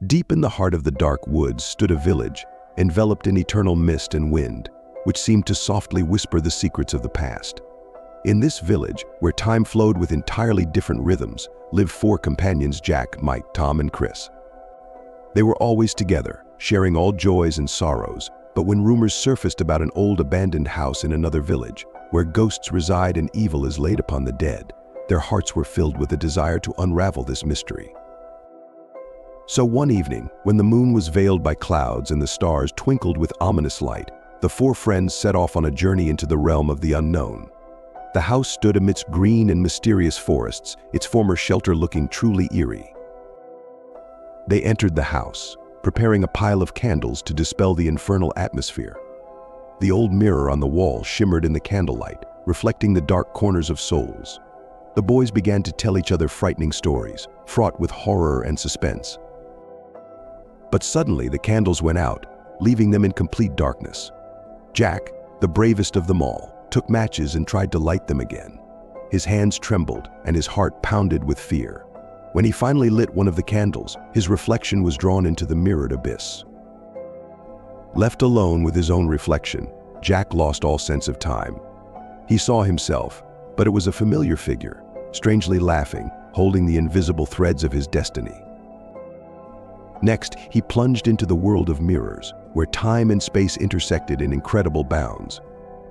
Deep in the heart of the dark woods stood a village, enveloped in eternal mist and wind, which seemed to softly whisper the secrets of the past. In this village, where time flowed with entirely different rhythms, lived four companions: Jack, Mike, Tom, and Chris. They were always together, sharing all joys and sorrows, but when rumors surfaced about an old abandoned house in another village, where ghosts reside and evil is laid upon the dead, their hearts were filled with a desire to unravel this mystery. So one evening, when the moon was veiled by clouds and the stars twinkled with ominous light, the four friends set off on a journey into the realm of the unknown. The house stood amidst green and mysterious forests, its former shelter looking truly eerie. They entered the house, preparing a pile of candles to dispel the infernal atmosphere. The old mirror on the wall shimmered in the candlelight, reflecting the dark corners of souls. The boys began to tell each other frightening stories, fraught with horror and suspense. But suddenly the candles went out, leaving them in complete darkness. Jack, the bravest of them all, took matches and tried to light them again. His hands trembled and his heart pounded with fear. When he finally lit one of the candles, his reflection was drawn into the mirrored abyss. Left alone with his own reflection, Jack lost all sense of time. He saw himself, but it was a familiar figure, strangely laughing, holding the invisible threads of his destiny. Next, he plunged into the world of mirrors, where time and space intersected in incredible bounds.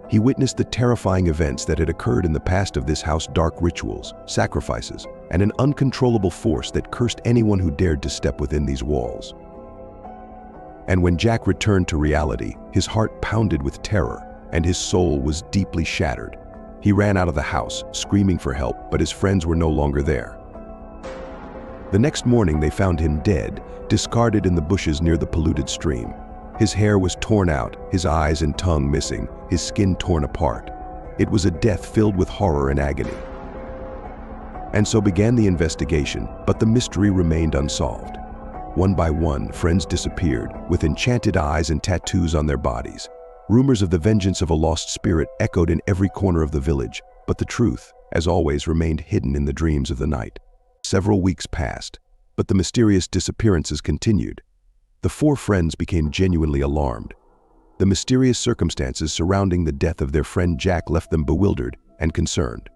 He witnessed the terrifying events that had occurred in the past of this house: dark rituals, sacrifices, and an uncontrollable force that cursed anyone who dared to step within these walls. And when Jack returned to reality, his heart pounded with terror, and his soul was deeply shattered. He ran out of the house, screaming for help, but his friends were no longer there. The next morning they found him dead, discarded in the bushes near the polluted stream. His hair was torn out, his eyes and tongue missing, his skin torn apart. It was a death filled with horror and agony. And so began the investigation, but the mystery remained unsolved. One by one, friends disappeared, with enchanted eyes and tattoos on their bodies. Rumors of the vengeance of a lost spirit echoed in every corner of the village, but the truth, as always, remained hidden in the dreams of the night. Several weeks passed, but the mysterious disappearances continued. The four friends became genuinely alarmed. The mysterious circumstances surrounding the death of their friend Jack left them bewildered and concerned.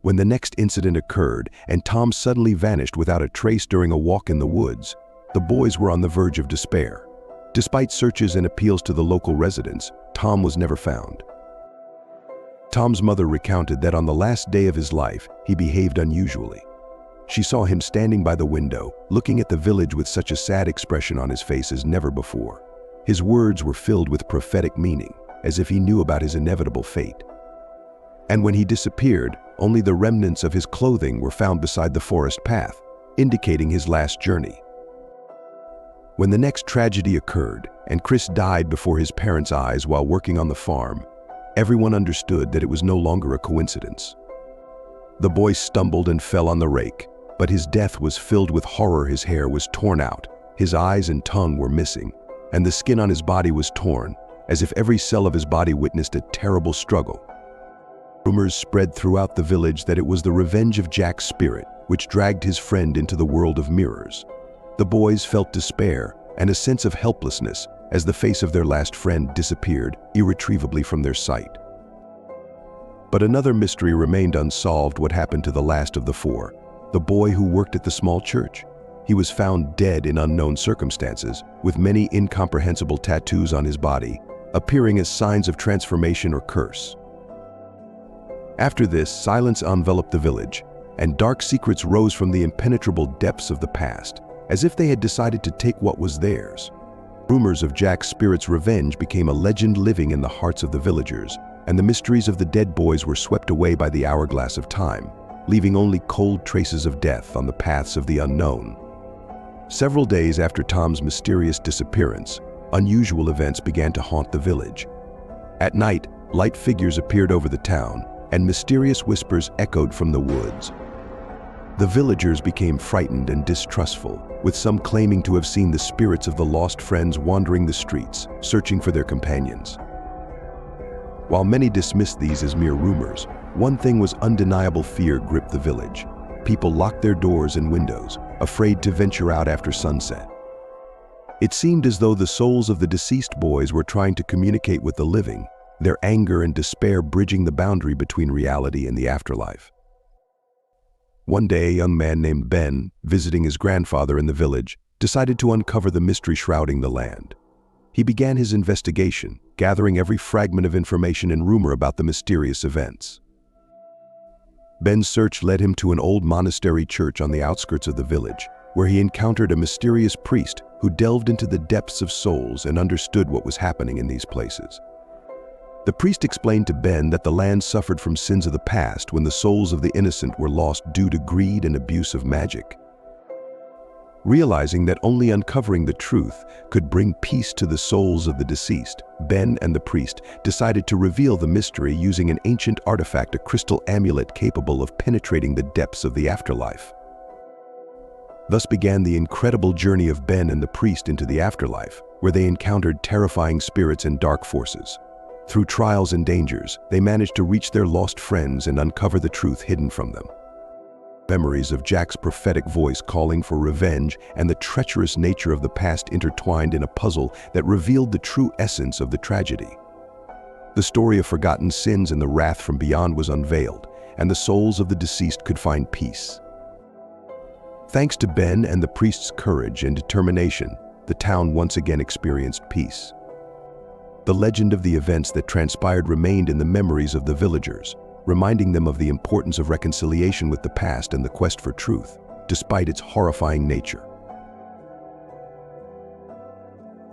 When the next incident occurred and Tom suddenly vanished without a trace during a walk in the woods, the boys were on the verge of despair. Despite searches and appeals to the local residents, Tom was never found. Tom's mother recounted that on the last day of his life, he behaved unusually. She saw him standing by the window, looking at the village with such a sad expression on his face as never before. His words were filled with prophetic meaning, as if he knew about his inevitable fate. And when he disappeared, only the remnants of his clothing were found beside the forest path, indicating his last journey. When the next tragedy occurred, and Chris died before his parents' eyes while working on the farm, everyone understood that it was no longer a coincidence. The boy stumbled and fell on the rake, but his death was filled with horror. His hair was torn out, his eyes and tongue were missing, and the skin on his body was torn, as if every cell of his body witnessed a terrible struggle. Rumors spread throughout the village that it was the revenge of Jack's spirit, which dragged his friend into the world of mirrors. The boys felt despair and a sense of helplessness as the face of their last friend disappeared irretrievably from their sight. But another mystery remained unsolved: what happened to the last of the four, the boy who worked at the small church. He was found dead in unknown circumstances, with many incomprehensible tattoos on his body, appearing as signs of transformation or curse. After this, silence enveloped the village, and dark secrets rose from the impenetrable depths of the past, as if they had decided to take what was theirs. Rumors of Jack's spirit's revenge became a legend living in the hearts of the villagers, and the mysteries of the dead boys were swept away by the hourglass of time, leaving only cold traces of death on the paths of the unknown. Several days after Tom's mysterious disappearance, unusual events began to haunt the village. At night, light figures appeared over the town, and mysterious whispers echoed from the woods. The villagers became frightened and distrustful, with some claiming to have seen the spirits of the lost friends wandering the streets, searching for their companions. While many dismissed these as mere rumors, one thing was undeniable: fear gripped the village. people locked their doors and windows, afraid to venture out after sunset. It seemed as though the souls of the deceased boys were trying to communicate with the living, their anger and despair bridging the boundary between reality and the afterlife. One day, a young man named Ben, visiting his grandfather in the village, decided to uncover the mystery shrouding the land. He began his investigation, gathering every fragment of information and rumor about the mysterious events. Ben's search led him to an old monastery church on the outskirts of the village, where he encountered a mysterious priest who delved into the depths of souls and understood what was happening in these places. The priest explained to Ben that the land suffered from sins of the past when the souls of the innocent were lost due to greed and abuse of magic. Realizing that only uncovering the truth could bring peace to the souls of the deceased, Ben and the priest decided to reveal the mystery using an ancient artifact, a crystal amulet capable of penetrating the depths of the afterlife. Thus began the incredible journey of Ben and the priest into the afterlife, where they encountered terrifying spirits and dark forces. Through trials and dangers, they managed to reach their lost friends and uncover the truth hidden from them. Memories of Jack's prophetic voice calling for revenge and the treacherous nature of the past intertwined in a puzzle that revealed the true essence of the tragedy. The story of forgotten sins and the wrath from beyond was unveiled, and the souls of the deceased could find peace. Thanks to Ben and the priest's courage and determination, the town once again experienced peace. The legend of the events that transpired remained in the memories of the villagers, reminding them of the importance of reconciliation with the past and the quest for truth, despite its horrifying nature.